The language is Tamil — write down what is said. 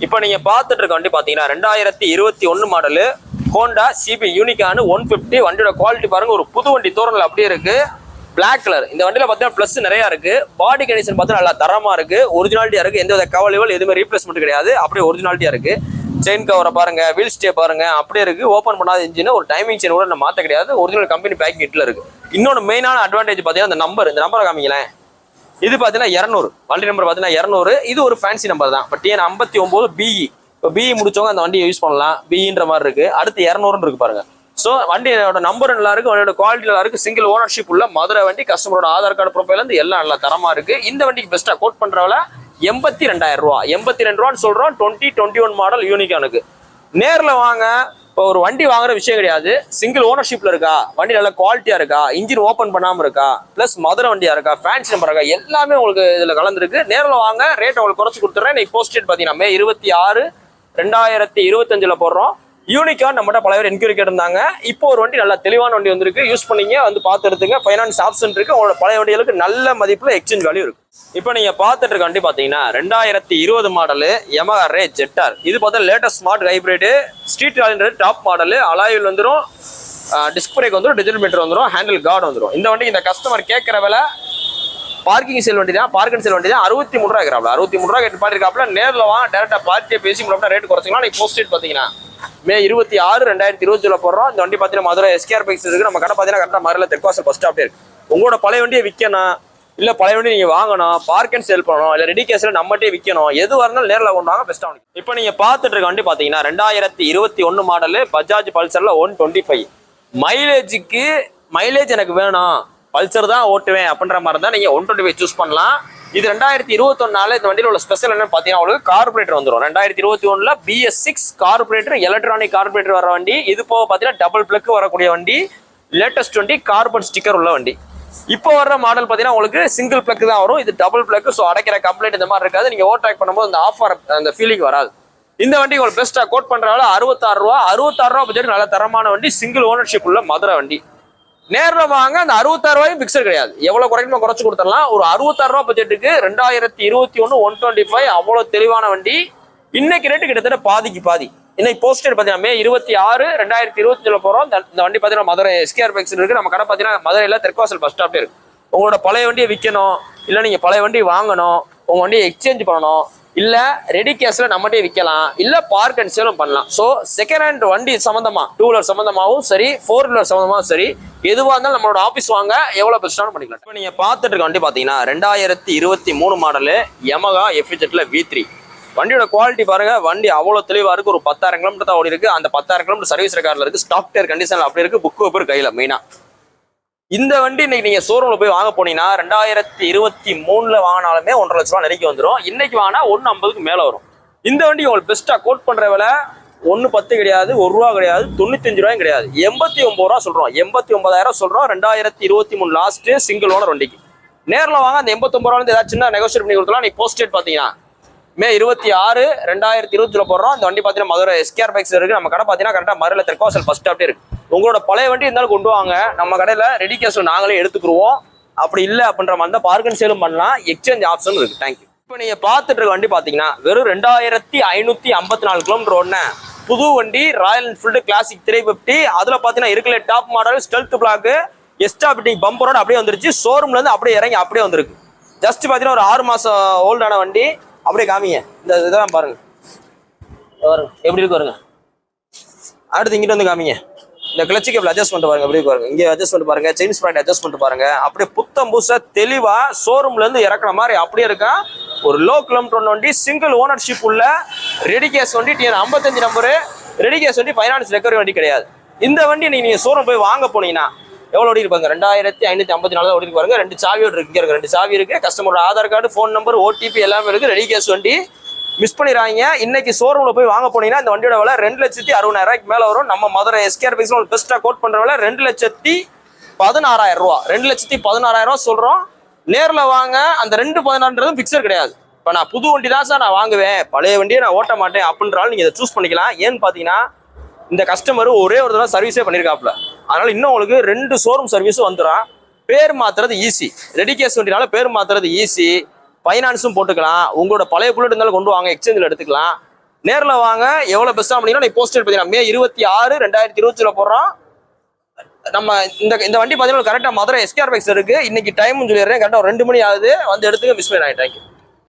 இப்போ நீங்க பார்த்துட்டு இருக்க வண்டி பாத்தீங்கன்னா 2021 மாடலு ஹோண்டா சிபி யூனிகான் 150. வண்டியோட குவாலிட்டி பாருங்க, ஒரு புது வண்டி தோரணில் அப்படியே இருக்கு. Black colour. இந்த வண்டியில பாத்தீங்கன்னா பிளஸ் நிறைய இருக்கு. பாடி கண்டிஷன் பார்த்தா நல்லா தரமா இருக்கு, ஒரிஜினாலிட்டியா இருக்கு. எந்த வித கவலைகள் எதுவுமே ரீப்ளேஸ்மெண்ட் கிடையாது, அப்படியே ஒரிஜினாலிட்டியா இருக்கு. செயின் கவரை பாருங்க, வீல் ஸ்டே பாருங்க, அப்படியே இருக்கு. ஓப்பன் பண்ணாத இன்ஜின், ஒரு டைமிங் செயின் கூட மாத்த கிடையாது. ஒரிஜினல் கம்பெனி பேக்கிங் கிட்ல இருக்கு. இன்னொன்று மெயினான அட்வான்டேஜ் பாத்தீங்கன்னா இந்த நம்பரை காமிங்களேன். இது பாத்தீங்கன்னா 200 வண்டி நம்பர் பாத்தீங்கன்னா 200. இது ஒரு ஃபேன்சி நம்பர் தான். இப்போ TN 59 BE. இப்போ BE முடிச்சவங்க அந்த வண்டியை யூஸ் பண்ணலாம். BEன்ற மாதிரி இருக்கு. அடுத்து 200 இருக்கு பாருங்க. ஸோ வண்டியோட நம்பர் நல்லா இருக்கு, வண்டியோட குவாலிட்டி நல்லா இருக்கு. சிங்கிள் ஓனர்ஷிப் உள்ள மதுரை வண்டி. கஸ்டமரோட ஆதார் கார்டு ப்ரொஃபைல் இருந்து எல்லாம் நல்லா தரமா இருக்கு. இந்த வண்டிக்கு பெஸ்ட்டா கோட் பண்றவல 82,000 ரூபா. 82 ரூபான்னு சொல்றோம். 2021 மாடல் யூனிகானுக்கு. நேர்ல வாங்க. இப்போ ஒரு வண்டி வாங்குற விஷயம் கிடையாது. சிங்கிள் ஓனர்ஷிப்ல இருக்கா, வண்டி நல்ல குவாலிட்டியா இருக்கா, இன்ஜின் ஓப்பன் பண்ணாம இருக்கா, பிளஸ் மதுரை வண்டியா இருக்கா, ஃபேன்சி நம்பர் இருக்கா, எல்லாமே உங்களுக்கு இதுல கலந்துருக்கு. நேரில் வாங்க, ரேட் உங்களுக்கு குறைச்சு கொடுத்துறேன். இன்னைக்கு போஸ்ட் டேட் பாத்தீங்கன்னா May 26, 2025 போடுறோம். யூனிகான் நம்மகிட்ட பல பேர் என்கொயரி கேட்டிருந்தாங்க. இப்போ ஒரு வண்டி நல்லா தெளிவான வண்டி வந்திருக்கு. யூஸ் பண்ணீங்க, வந்து பார்த்து எடுத்துங்க. ஃபைனான்ஸ் ஆப்ஷன் இருக்கு. உங்களோட பழைய வண்டிகளுக்கு நல்ல மதிப்புல எக்ஸ்சேஞ்ச் வேல்யூ இருக்கு. இப்போ நீங்க பார்த்துட்டு இருக்க வண்டி பாத்தீங்கன்னா 2020 மாடலு Yamaha Ray ZR. இது பார்த்தா latest smart hybrid street royal top model. அலாயில் வந்துடும், டிஸ்க் பிரேக் வந்துடும், டிஜிட்டல் மீட்டர் வந்துடும், ஹேண்டில் கார்டு வந்துடும். இந்த வண்டி இந்த கஸ்டமர் கேட்கற விலை பார்க்கிங் செல் வண்டி தான், பார்க்கிங் செல் வண்டி தான். 63 ரூபா இருக்கிறாப்ல, 63 ரூபா கேட்டு பாட்டிருக்காப்ல. நேரில் வாங்க, டேரக்டா பார்ட்டியை பேசி முடியும், ரேட் குறைச்சிக்கலாம். நீங்க போஸ்ட் டேட் பாத்தீங்கன்னா May 26, 2020 போடுறோம். இந்த வண்டி பாத்தீங்கன்னா மதுரை எஸ்கேஆர் பைக்ஸ் இருக்கு. நம்ம கடை பாத்தீங்கன்னா கரெக்டா மதுரை தெற்காசல் பஸ் ஸ்டாப்ல இருக்கு. உங்களோட பழைய வண்டியை விற்கணும், இல்ல பழைய வண்டி நீங்க வாங்கணும், பார்க் அண்ட் சேல் பண்ணணும், இல்ல ரெடி கேஸ்ல நம்மகிட்டே விற்கணும், எது வரணும் நேரில் கொண்டு வாங்க, பெஸ்டா. இப்போ நீங்க பார்த்துட்டு இருக்க வண்டி பாத்தீங்கன்னா 2021 மாடலு பஜாஜ் பல்சர்ல 125. மைலேஜ் எனக்கு வேணும், பல்சர் தான் ஓட்டுவேன் அப்படின்ற மாதிரி தான் நீங்க 125 சூஸ் பண்ணலாம். இது 2021 இந்த வண்டியில் உள்ள ஸ்பெஷல் என்னன்னு பாத்தீங்கன்னா உங்களுக்கு கார்பரேட்டர் வந்துடும். 2021 BS6 கார்பரேட்டர், எலக்ட்ரானிக் கார்பரேட்டர் வர வண்டி. இது போக பாத்தீங்கன்னா டபுள் பிளக் வரக்கூடிய வண்டி, லேட்டஸ்ட் வண்டி, கார்பன் ஸ்டிக்கர் உள்ள வண்டி. இப்போ வர்ற மாடல் பாத்தீங்கன்னா உங்களுக்கு சிங்கிள் பிளக் தான் வரும். இது டபுள் பிளக். ஸோ அடைக்கிற கம்ப்ளைண்ட் இந்த மாதிரி இருக்காது. நீங்க ஓவர்டேக் பண்ணும்போது அந்த ஆஃபர் அந்த ஃபீலிங் வராது. இந்த வண்டி உங்களுக்கு பெஸ்டா கோட் பண்றதால 66 ரூபா. 66 ரூபா பட்ஜெட், நல்ல தரமான வண்டி, சிங்கிள் ஓனர்ஷிப் உள்ள மதுரை வண்டி. நேரில் வாங்க. அந்த 66 ரூபாயும் பிக்சர் கிடையாது, எவ்வளவு குறைக்கணுமோ குறைச்சு கொடுத்துடலாம். ஒரு 66 ரூபா பட்ஜெட்டுக்கு 2021 125 அவ்வளவு தெளிவான வண்டி. இன்னைக்கு ரேட்டு கிட்டத்தட்ட பாதிக்கு பாதி. இன்னைக்கு போஸ்டர் பாத்தீங்கன்னா May 26, 2025 போறோம். இந்த வண்டி பாத்தீங்கன்னா மதுரை எஸ்கேஆர் பைக்ஸ் இருக்கு. நம்ம கடை பாத்தீங்கன்னா மதுரையில தெற்காசல் பஸ் ஸ்டாப்ல இருக்கு. உங்களோட பழைய வண்டியை விற்கணும், இல்ல நீங்க பழைய வண்டி வாங்கணும், உங்க வண்டியை எக்ஸ்சேஞ்ச் பண்ணணும், இல்ல ரெடி கேஸ்ல நம்மகிட்டே விற்கலாம், இல்ல பார்க் அண்ட் சேலும் பண்ணலாம். ஸோ செகண்ட் ஹேண்ட் வண்டி சம்பந்தமா, 2 வீலர் சம்பந்தமாவும் சரி, 4 வீலர் சம்பந்தமாவும் சரி, எதுவா இருந்தாலும் நம்மளோட ஆபீஸ் வாங்க, எவ்வளவு பெஸ்டான பண்ணிக்கலாம். இப்போ நீங்க பார்த்துட்டு இருக்க வண்டி பாத்தீங்கன்னா 2023 மாடலு Yamaha FZ V3. வண்டியோட குவாலிட்டி பாருங்க, வண்டி அவ்வளவு தெளிவா இருக்கு. ஒரு 10,000 கிலோமீட்டர் தான் ஓடி இருக்கு. அந்த 10,000 கிலோமீட்டர் சர்வீஸ் ரெக்கார்ட்ல இருக்கு. ஸ்டாக் டயர் கண்டிஷன்ல அப்படி இருக்கு. புக் பேப்பர் கையில. மெயினா இந்த வண்டி இன்னைக்கு நீங்க ஷோரூம்ல போய் வாங்க போனீங்கன்னா 2023 வாங்கினாலுமே 1.5 லட்ச ரூபா நெருக்கி வந்துடும். இன்னைக்கு வாங்கினா 150க்கு மேல வரும். இந்த வண்டி உங்களுக்கு பெஸ்டா கோட் பண்ற விலை 110 கிடையாது, 1 ரூபா கிடையாது, 95 ரூபாயும் கிடையாது, 89 ரூபா சொல்றோம். 89,000 சொல்றோம். 2023 லாஸ்ட் சிங்கிள் ஓனர் வண்டிக்கு. நேரில் வாங்க. அந்த 89 ரூபாய் ஏதாவது சின்ன நெகோசியேட் பண்ணி கொடுக்கலாம். நீ போஸ்ட் டேட் பாத்தீங்கன்னா May 26, 2020 போடுறோம். இந்த வண்டி பாத்தீங்கன்னா மதுரை எஸ்கேஆர் பைக்ஸ் இருக்கு. நம்ம கடை பாத்தீங்கன்னா கரெக்டா மதுரை தெற்காசல் பஸ் ஸ்டாப்ல இருக்கு. உங்களோட பழைய வண்டி இருந்தாலும் கொண்டு வாங்க, நம்ம கடையில ரெடி கேஸ் நாங்களே எடுத்துக்குருவோம். அப்படி இல்லை அப்படின்ற மாதிரி தான் பார்க் அண்ட் சேலும் பண்ணலாம். எக்ஸ்சேஞ்ச் ஆப்ஷன் இருக்கு. தேங்க்யூ. இப்போ நீங்க பார்த்துட்டு இருக்க வண்டி பாத்தீங்கன்னா வெறும் 2554 கிலோமீட்டர் ஓடுன புது வண்டி, ராயல் என்ஃபீல்டு கிளாசிக் 350. அதுல பாத்தீங்கன்னா இருக்கல top model, stealth black, extra fitting பம்பரோட அப்படியே வந்துருச்சு. ஷோரூம்ல இருந்து அப்படியே இறங்கி அப்படியே வந்திருக்கு. ஜஸ்ட் பாத்தீங்கன்னா ஒரு 6 மாசம் ஓல்டான வண்டி. அப்படியே காமிங்க. இந்த இதெல்லாம் பாருங்க, எப்படி இருக்கு பாருங்க. அடுத்து இங்கிட்ட வந்து காமிங்க. இந்த கிளட்ச் கேபிள் அட்ஜஸ்ட்மெண்ட் பாருங்க, எப்படி பாருங்க. இங்கே அட்ஜஸ்ட்மெண்ட் பாருங்க, செயின் ஸ்ப்ராக்கெட் அட்ஜஸ்ட்மெண்ட் பாருங்க. அப்படியே புத்தம் புதுசா தெளிவா ஷோரூம்ல இருந்து இறக்குற மாதிரி அப்படியே இருக்கா. ஒரு லோ கிலோமீட்டர் வண்டி, சிங்கிள் ஓனர்ஷிப் உள்ள ரெடி கேஸ் வண்டி, TN 55 நம்பரு, ரெடி கேஸ் வண்டி, ஃபைனான்ஸ் ரெக்கவரி வண்டி கிடையாது. இந்த வண்டி நீங்க ஷோரூம் போய் வாங்க போனீங்கன்னா எவ்வளோ ஓடி இருப்பாங்க? 2554 ஓடி பாருங்க. 2 சாவியோடு இருக்கு. 2 சாவி இருக்கு. கஸ்டமரோட Aadhaar card, phone number, OTP எல்லாமே இருக்கு. ரெடி கேஸ் வண்டி. மிஸ் பண்ணிடுறாங்க. இன்னைக்கு ஷோரூம்ல போய் வாங்க போனீங்கன்னா இந்த வண்டியோட விலை 2,60,000 ரூபாய்க்கு மேல வரும். நம்ம மதுரை எஸ்கேஆர் பைக்ஸ்ல பெஸ்டா கோட் பண்ற விலை 2,16,000 ரூபா. 2,16,000 ரூபா சொல்றோம். நேர்ல வாங்க. அந்த 2,16,000 பிக்சர் கிடையாது. இப்போ நான் புது வண்டி தான் சார் நான் வாங்குவேன், பழைய வண்டியை நான் ஓட்ட மாட்டேன் அப்படின்றாலும் நீங்க இதை சூஸ் பண்ணிக்கலாம். ஏன்னு பாத்தீங்கன்னா இந்த கஸ்டமர் ஒரே ஒரு தடவை சர்வீஸே பண்ணியிருக்காப்ல. அதனால இன்னும் உங்களுக்கு 2 ஷோரூம் சர்வீஸும் வந்துடும். பேர் மாத்துறது ஈஸி. ரெடி கேஸ் வண்டினால பேர் மாத்துறது ஈஸி. ஃபைனான்ஸும் போட்டுக்கலாம். உங்களோட பழைய புல்லட் இருந்தாலும் கொண்டு வாங்க, எக்ஸ்சேஞ்சில் எடுத்துக்கலாம். நேரில் வாங்க, எவ்வளோ பெஸ்ட்டாக பண்ணிங்கன்னா நீ போஸ்டர் பார்த்தீங்கன்னா மே 26, 2020 போடுறோம். நம்ம இந்த வண்டி பார்த்தீங்கன்னா கரெக்டாக மதுரை SKR பைக்ஸ் இருக்கு. இன்னைக்கு டைம் சொல்லிடுறேன், கரெக்டாக ஒரு 2 மணி ஆகுது, வந்து எடுத்துக்க. மிஸ் பண்ணி. தேங்க்யூ.